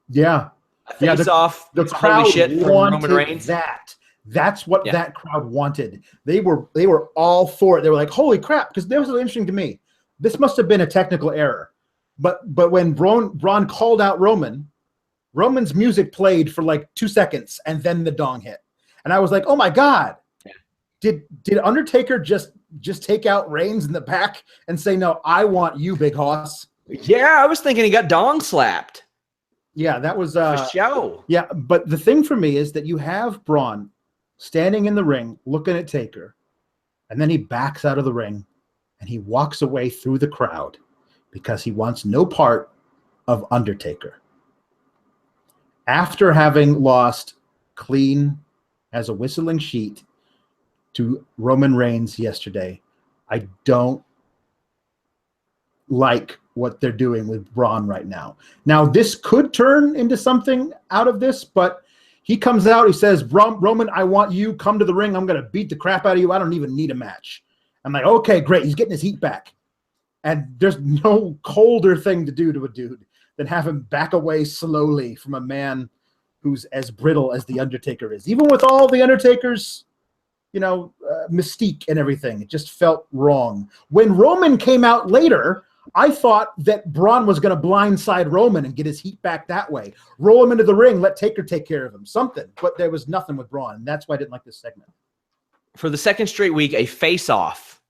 Yeah, Face off. The crowd holy shit from wanted Roman Reigns. That's what that crowd wanted. They were all for it. They were like, "Holy crap!" Because that was so interesting to me. This must have been a technical error. But when Braun called out Roman's music played for like 2 seconds, and then the dong hit, and I was like, "Oh my god!" Yeah. Did Undertaker just take out Reigns in the back and say, "No, I want you, big hoss"? Yeah, I was thinking he got dong slapped. Yeah, that was for show. Yeah, but the thing for me is that you have Braun standing in the ring looking at Taker, and then he backs out of the ring and he walks away through the crowd because he wants no part of Undertaker. After having lost clean as a whistling sheet to Roman Reigns yesterday, I don't like what they're doing with Braun right now. Now, this could turn into something out of this, but he comes out, he says, "Roman, I want you, come to the ring. I'm going to beat the crap out of you. I don't even need a match." I'm like, okay, great. He's getting his heat back. And there's no colder thing to do to a dude than have him back away slowly from a man who's as brittle as The Undertaker is. Even with all The Undertaker's, mystique and everything, it just felt wrong. When Roman came out later, I thought that Braun was going to blindside Roman and get his heat back that way. Roll him into the ring, let Taker take care of him, something. But there was nothing with Braun, and that's why I didn't like this segment. For the second straight week, a face-off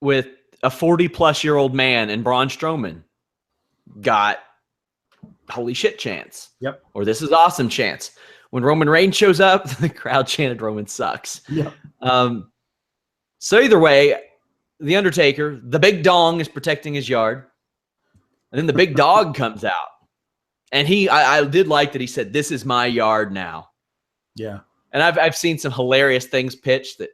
with a 40-plus-year-old man and Braun Strowman got holy shit chants. Yep. Or this is awesome chants. When Roman Reigns shows up, the crowd chanted Roman sucks. Yep. So either way, The Undertaker, the big dong is protecting his yard. And then the big dog comes out. And I did like that he said, "This is my yard now." Yeah. And I've seen some hilarious things pitched that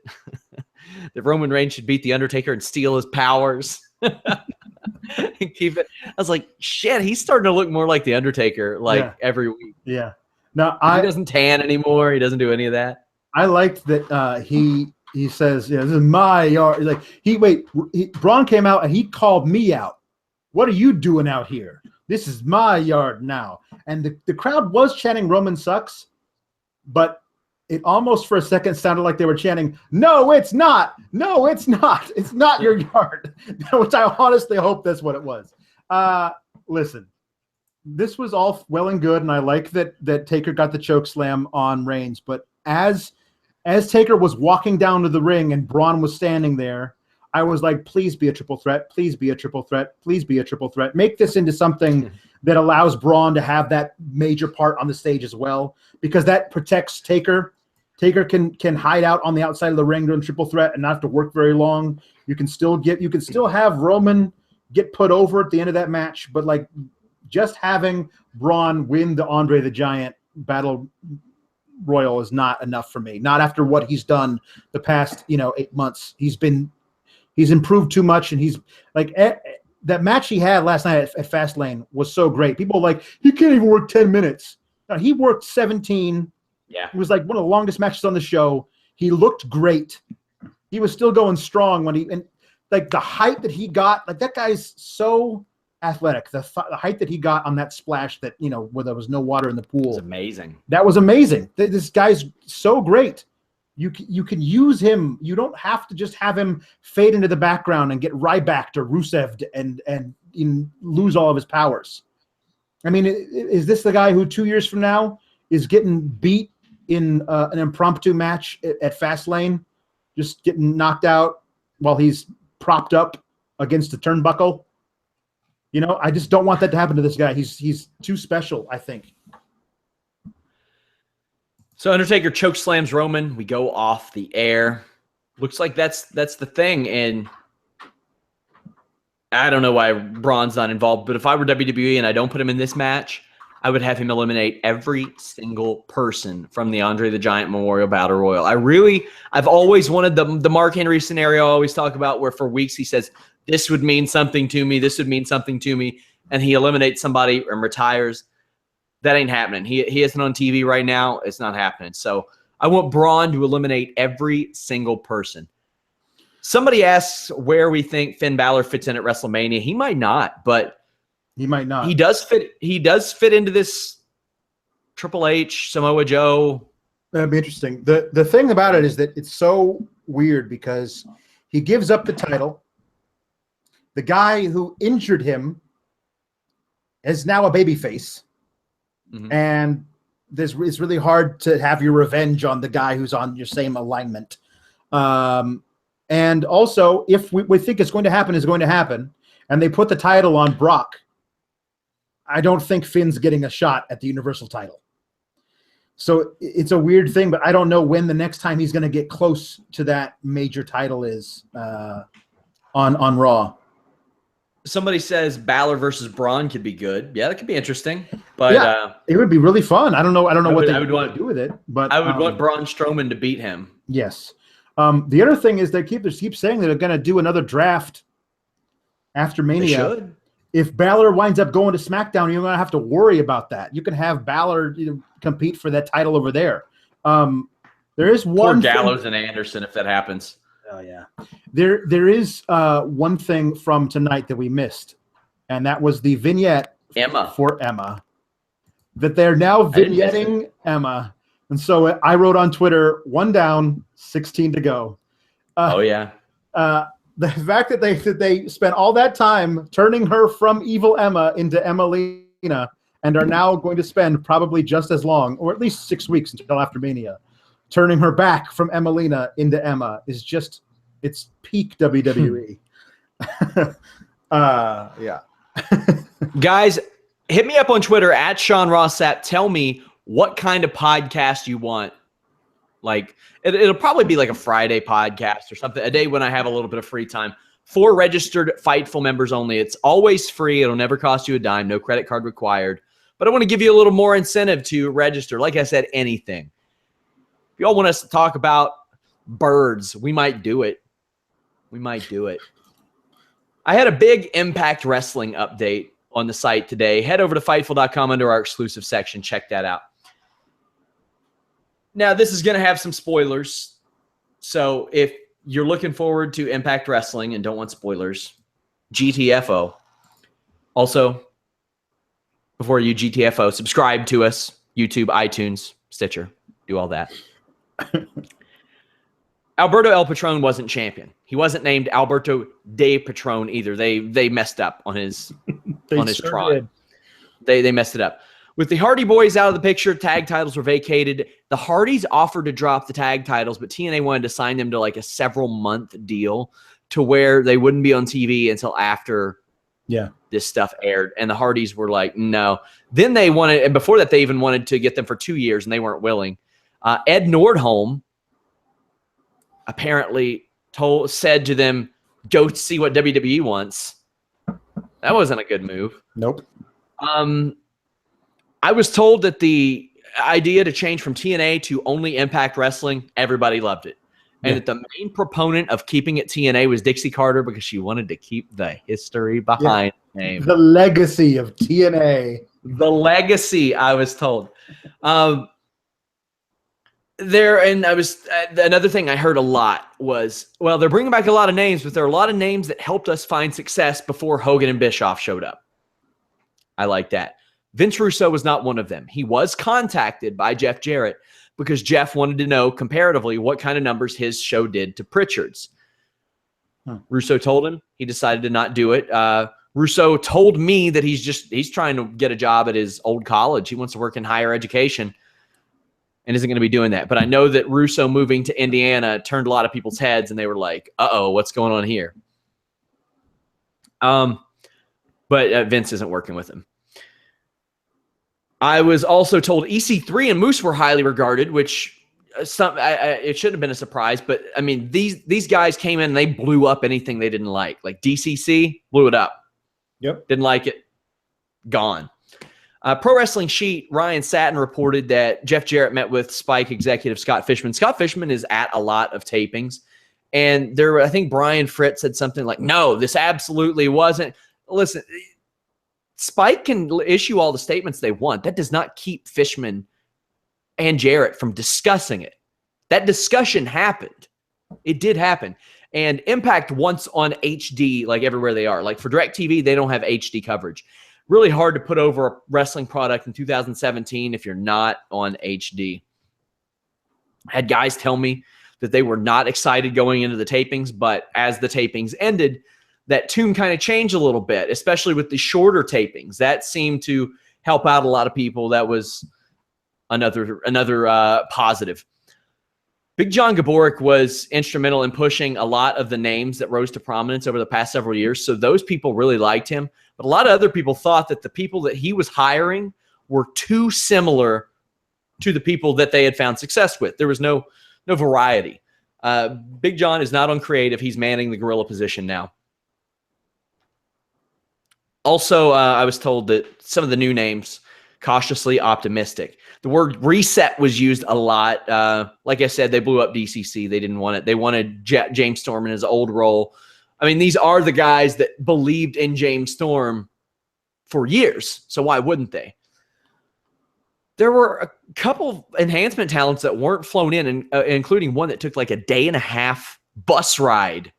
that Roman Reigns should beat The Undertaker and steal his powers. And keep it. I was like, shit, he's starting to look more like The Undertaker every week. Yeah. Now he doesn't tan anymore. He doesn't do any of that. I liked that he says, "This is my yard." Like Braun came out and he called me out. "What are you doing out here? This is my yard now." And the crowd was chanting Roman sucks, but it almost for a second sounded like they were chanting, "No, it's not. No, it's not. It's not your yard." Which I honestly hope that's what it was. Listen, this was all well and good, and I like that Taker got the choke slam on Reigns, but as Taker was walking down to the ring and Braun was standing there, I was like, please be a triple threat. Please be a triple threat. Please be a triple threat. Make this into something that allows Braun to have that major part on the stage as well, because that protects Taker. Taker can hide out on the outside of the ring during triple threat and not have to work very long. You can still have Roman get put over at the end of that match, but like just having Braun win the Andre the Giant Battle Royal is not enough for me. Not after what he's done the past 8 months. He's improved too much, and he's like that match he had last night at Fastlane was so great. People were like, he can't even work 10 minutes. No, he worked 17. Yeah, it was like one of the longest matches on the show. He looked great. He was still going strong and like the height that he got. Like that guy's so athletic. The height that he got on that splash that where there was no water in the pool. It's amazing. That was amazing. This guy's so great. You can use him. You don't have to just have him fade into the background and get Rybacked or Rusev and lose all of his powers. I mean, is this the guy who 2 years from now is getting beat in an impromptu match at Fastlane, just getting knocked out while he's propped up against the turnbuckle? You know, I just don't want that to happen to this guy. He's too special, I think. So Undertaker choke slams Roman. We go off the air. Looks like that's the thing, and I don't know why Braun's not involved, but if I were WWE and I don't put him in this match, I would have him eliminate every single person from the Andre the Giant Memorial Battle Royal. I've always wanted the Mark Henry scenario I always talk about, where for weeks he says, this would mean something to me, this would mean something to me, and he eliminates somebody and retires. That ain't happening. He isn't on TV right now. It's not happening. So I want Braun to eliminate every single person. Somebody asks where we think Finn Balor fits in at WrestleMania. He might not, but he might not. He does fit into this Triple H, Samoa Joe. That'd be interesting. The thing about it is that it's so weird because he gives up the title. The guy who injured him is now a babyface. Mm-hmm. And it's really hard to have your revenge on the guy who's on your same alignment. And also, if we think it's going to happen, and they put the title on Brock, I don't think Finn's getting a shot at the Universal title. So it's a weird thing, but I don't know when the next time he's going to get close to that major title is on Raw. Somebody says Balor versus Braun could be good. Yeah, that could be interesting. But yeah, it would be really fun. I don't know what they would want to do with it, but I would want Braun Strowman to beat him. Yes. The other thing is they keep saying they're going to do another draft after Mania. They should. If Balor winds up going to SmackDown, you're going to have to worry about that. You can have Balor compete for that title over there. There is one. Poor Gallows and Anderson if that happens. Oh yeah. There is one thing from tonight that we missed, and that was the vignette for Emma. That they're now vignetting Emma. And so I wrote on Twitter, 1 down, 16 to go. The fact that they spent all that time turning her from evil Emma into Emmalina and are now going to spend probably just as long, or at least 6 weeks until after Mania, turning her back from Emmalina into Emma is just, it's peak WWE. Yeah. Guys, hit me up on Twitter at Sean Ross Sapp. Tell me what kind of podcast you want. Like, it'll probably be like a Friday podcast or something, a day when I have a little bit of free time. For registered Fightful members only. It's always free. It'll never cost you a dime. No credit card required. But I want to give you a little more incentive to register. Like I said, anything. If y'all want us to talk about birds, we might do it. I had a big Impact Wrestling update on the site today. Head over to Fightful.com under our exclusive section. Check that out. Now, this is going to have some spoilers. So if you're looking forward to Impact Wrestling and don't want spoilers, GTFO. Also, before you GTFO, subscribe to us. YouTube, iTunes, Stitcher. Do all that. Alberto El Patron wasn't champion. He wasn't named Alberto de Patron either. They messed up on his tron. They messed it up. With the Hardy Boys out of the picture, tag titles were vacated. The Hardys offered to drop the tag titles, but TNA wanted to sign them to like a several-month deal to where they wouldn't be on TV until after this stuff aired. And the Hardys were like, no. Then they wanted, and before that, they even wanted to get them for 2 years, and they weren't willing. Ed Nordholm apparently said to them, go see what WWE wants. That wasn't a good move. Nope. I was told that the idea to change from TNA to only Impact Wrestling, everybody loved it. And that the main proponent of keeping it TNA was Dixie Carter because she wanted to keep the history behind the name. The legacy of TNA. The legacy, I was told. Another thing I heard a lot was, well, they're bringing back a lot of names, but there are a lot of names that helped us find success before Hogan and Bischoff showed up. I like that. Vince Russo was not one of them. He was contacted by Jeff Jarrett because Jeff wanted to know comparatively what kind of numbers his show did to Pritchard's. Russo told him. He decided to not do it. Russo told me that he's trying to get a job at his old college. He wants to work in higher education and isn't going to be doing that. But I know that Russo moving to Indiana turned a lot of people's heads, and they were like, uh-oh, what's going on here? But Vince isn't working with him. I was also told EC3 and Moose were highly regarded, which it shouldn't have been a surprise. But, I mean, these guys came in and they blew up anything they didn't like. Like DCC, blew it up. Yep. Didn't like it. Gone. Pro Wrestling Sheet, Ryan Satin reported that Jeff Jarrett met with Spike executive Scott Fishman. Scott Fishman is at a lot of tapings. And I think Brian Fritz said something like, no, this absolutely wasn't. Listen, Spike can issue all the statements they want. That does not keep Fishman and Jarrett from discussing it. That discussion happened. It did happen. And Impact wants on HD like everywhere they are. Like for DirecTV, they don't have HD coverage. Really hard to put over a wrestling product in 2017 if you're not on HD. I had guys tell me that they were not excited going into the tapings, but as the tapings ended, that tune kind of changed a little bit, especially with the shorter tapings. That seemed to help out a lot of people. That was another positive. Big John Gaborik was instrumental in pushing a lot of the names that rose to prominence over the past several years. So those people really liked him. But a lot of other people thought that the people that he was hiring were too similar to the people that they had found success with. There was no variety. Big John is not on creative. He's manning the gorilla position now. Also, I was told that some of the new names, cautiously optimistic. The word reset was used a lot. Like I said, they blew up DCC. They didn't want it. They wanted James Storm in his old role. I mean, these are the guys that believed in James Storm for years. So why wouldn't they? There were a couple enhancement talents that weren't flown in, including one that took like a day and a half bus ride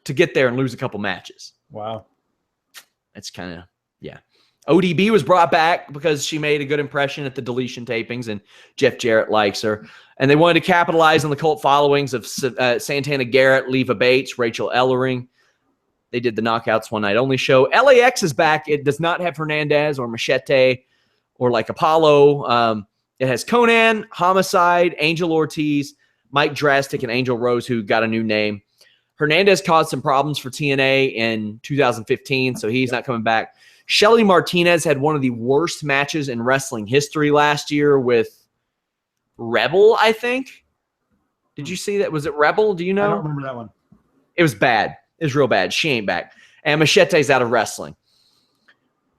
to get there and lose a couple matches. Wow. That's kind of, yeah. ODB was brought back because she made a good impression at the deletion tapings, and Jeff Jarrett likes her. And they wanted to capitalize on the cult followings of Santana Garrett, Leva Bates, Rachel Ellering. They did the Knockouts One Night Only show. LAX is back. It does not have Hernandez or Machete or like Apollo. It has Conan, Homicide, Angel Ortiz, Mike Drastic, and Angel Rose, who got a new name. Hernandez caused some problems for TNA in 2015, so he's not coming back. Shelly Martinez had one of the worst matches in wrestling history last year with Rebel, I think. Did you see that? Was it Rebel? Do you know? I don't remember that one. It was bad. It was real bad. She ain't back. And Machete's out of wrestling.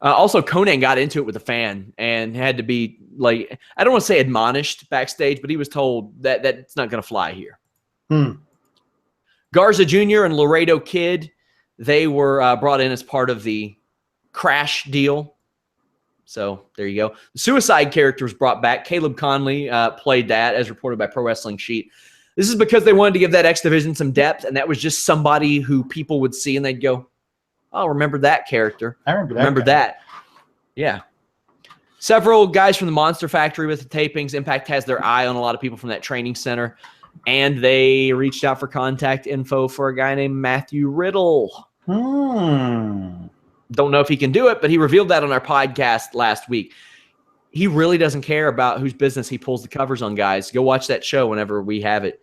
Also, Conan got into it with a fan and had to be, like, I don't want to say admonished backstage, but he was told that it's not going to fly here. Garza Jr. and Laredo Kid, they were brought in as part of the Crash deal. So there you go. The Suicide character was brought back. Caleb Conley played that, as reported by Pro Wrestling Sheet. This is because they wanted to give that X Division some depth, and that was just somebody who people would see and they'd go, oh, remember that character. I remember that. Yeah. Several guys from the Monster Factory with the tapings. Impact has their eye on a lot of people from that training center, and they reached out for contact info for a guy named Matthew Riddle. Don't know if he can do it, but he revealed that on our podcast last week. He really doesn't care about whose business he pulls the covers on, guys. Go watch that show whenever we have it.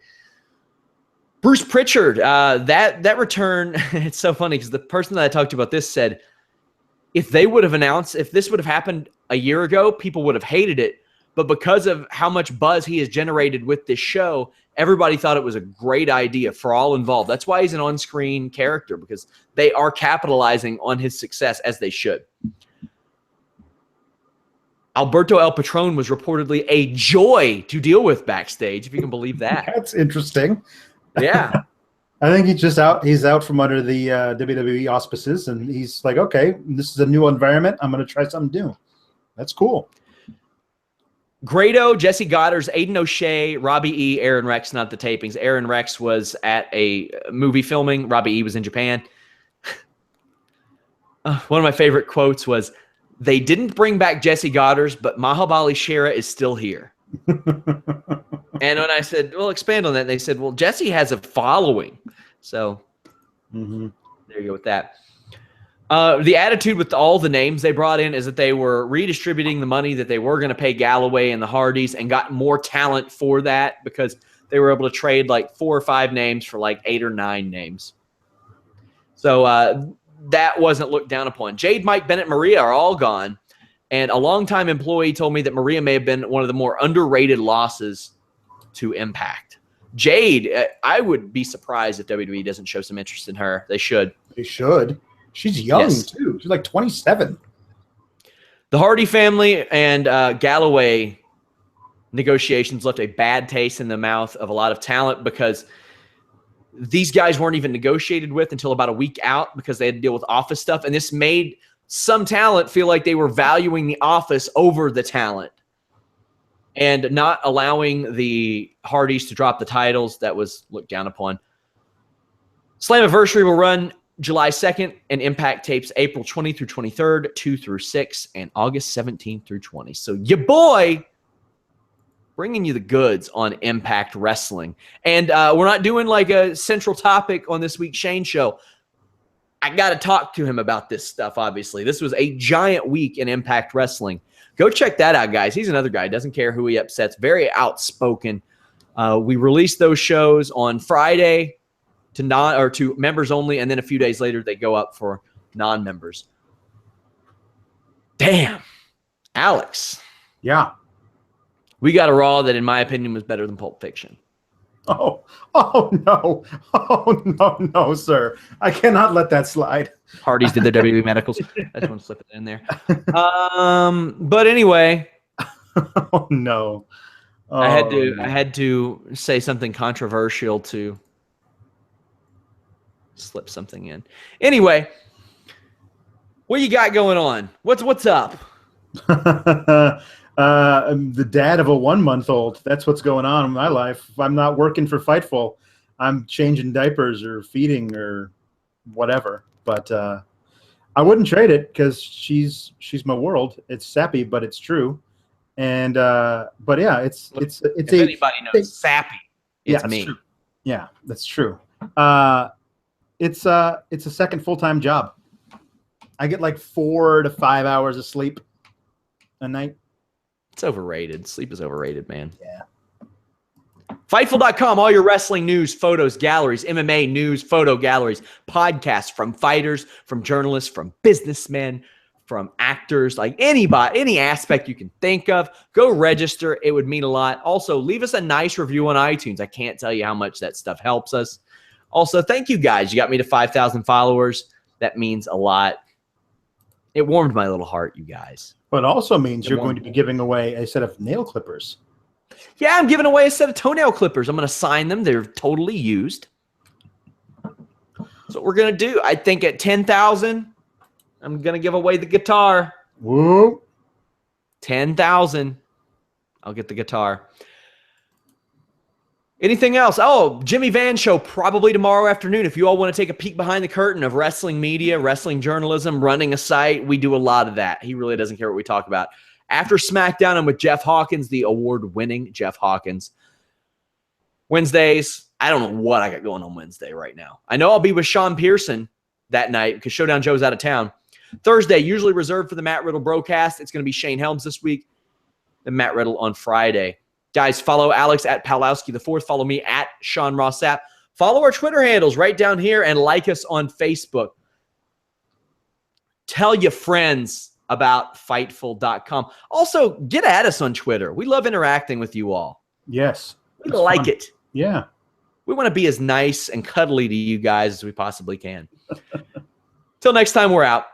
Bruce Pritchard, that return, it's so funny because the person that I talked to about this said, if they would have announced, if this would have happened a year ago, people would have hated it. But because of how much buzz he has generated with this show, everybody thought it was a great idea for all involved. That's why he's an on-screen character, because they are capitalizing on his success as they should. Alberto El Patron was reportedly a joy to deal with backstage, if you can believe that. That's interesting. Yeah. I think he's out from under the WWE auspices, and he's like, okay, this is a new environment. I'm going to try something new. That's cool. Grado, Jesse Goddard, Aiden O'Shea, Robbie E., Aaron Rex, not the tapings. Aaron Rex was at a movie filming. Robbie E. was in Japan. One of my favorite quotes was, they didn't bring back Jesse Goddard, but Mahabali Shera is still here. And when I said, well, expand on that, they said, well, Jesse has a following. So there you go with that. The attitude with all the names they brought in is that they were redistributing the money that they were going to pay Galloway and the Hardys and got more talent for that because they were able to trade like 4 or 5 names for like 8 or 9 names. So that wasn't looked down upon. Jade, Mike, Bennett, Maria are all gone. And a longtime employee told me that Maria may have been one of the more underrated losses to Impact. Jade, I would be surprised if WWE doesn't show some interest in her. They should. They should. She's young, too. She's like 27. The Hardy family and Galloway negotiations left a bad taste in the mouth of a lot of talent because these guys weren't even negotiated with until about a week out because they had to deal with office stuff. And this made some talent feel like they were valuing the office over the talent and not allowing the Hardys to drop the titles. That was looked down upon. Slammiversary will run July 2nd, and Impact tapes April 20 through 23rd, 2 through 6, and August 17th through 20. So your boy bringing you the goods on Impact Wrestling. And we're not doing like a central topic on this week's Shane show. I got to talk to him about this stuff, obviously. This was a giant week in Impact Wrestling. Go check that out, guys. He's another guy. Doesn't care who he upsets. Very outspoken. We released those shows on Friday to members only, and then a few days later they go up for non-members. Damn. Alex. Yeah. We got a Raw that, in my opinion, was better than Pulp Fiction. No. No, sir. I cannot let that slide. Hardys did their WWE medicals. I just want to slip it in there. But anyway. Oh, no. Oh, I had to say something controversial to slip something in. Anyway, what you got going on? What's up? I'm the dad of a 1-month-old. That's what's going on in my life. If I'm not working for Fightful, I'm changing diapers or feeding or whatever. But I wouldn't trade it because she's my world. It's sappy, but it's true. And but yeah, it's if anybody knows sappy, it's me. True. Yeah, that's true. It's a second full-time job. I get like 4 to 5 hours of sleep a night. It's overrated. Sleep is overrated, man. Yeah. Fightful.com, all your wrestling news, photos, galleries, MMA news, photo galleries, podcasts from fighters, from journalists, from businessmen, from actors, like anybody, any aspect you can think of. Go register. It would mean a lot. Also, leave us a nice review on iTunes. I can't tell you how much that stuff helps us. Also, thank you guys. You got me to 5,000 followers. That means a lot. It warmed my little heart, you guys. But it also means you're going to be giving away a set of nail clippers. Yeah, I'm giving away a set of toenail clippers. I'm going to sign them. They're totally used. That's what we're going to do. I think at 10,000, I'm going to give away the guitar. Whoa. 10,000. I'll get the guitar. Anything else? Oh, Jimmy Van show probably tomorrow afternoon. If you all want to take a peek behind the curtain of wrestling media, wrestling journalism, running a site, we do a lot of that. He really doesn't care what we talk about. After SmackDown, I'm with Jeff Hawkins, the award-winning Jeff Hawkins. Wednesdays, I don't know what I got going on Wednesday right now. I know I'll be with Sean Pearson that night because Showdown Joe's out of town. Thursday, usually reserved for the Matt Riddle broadcast. It's going to be Shane Helms this week. Then Matt Riddle on Friday. Guys, follow Alex at Pawlowski the 4th. Follow me at Sean Ross Sapp. Follow our Twitter handles right down here and like us on Facebook. Tell your friends about Fightful.com. Also, get at us on Twitter. We love interacting with you all. Yes. We like it. Yeah. We want to be as nice and cuddly to you guys as we possibly can. Till next time, we're out.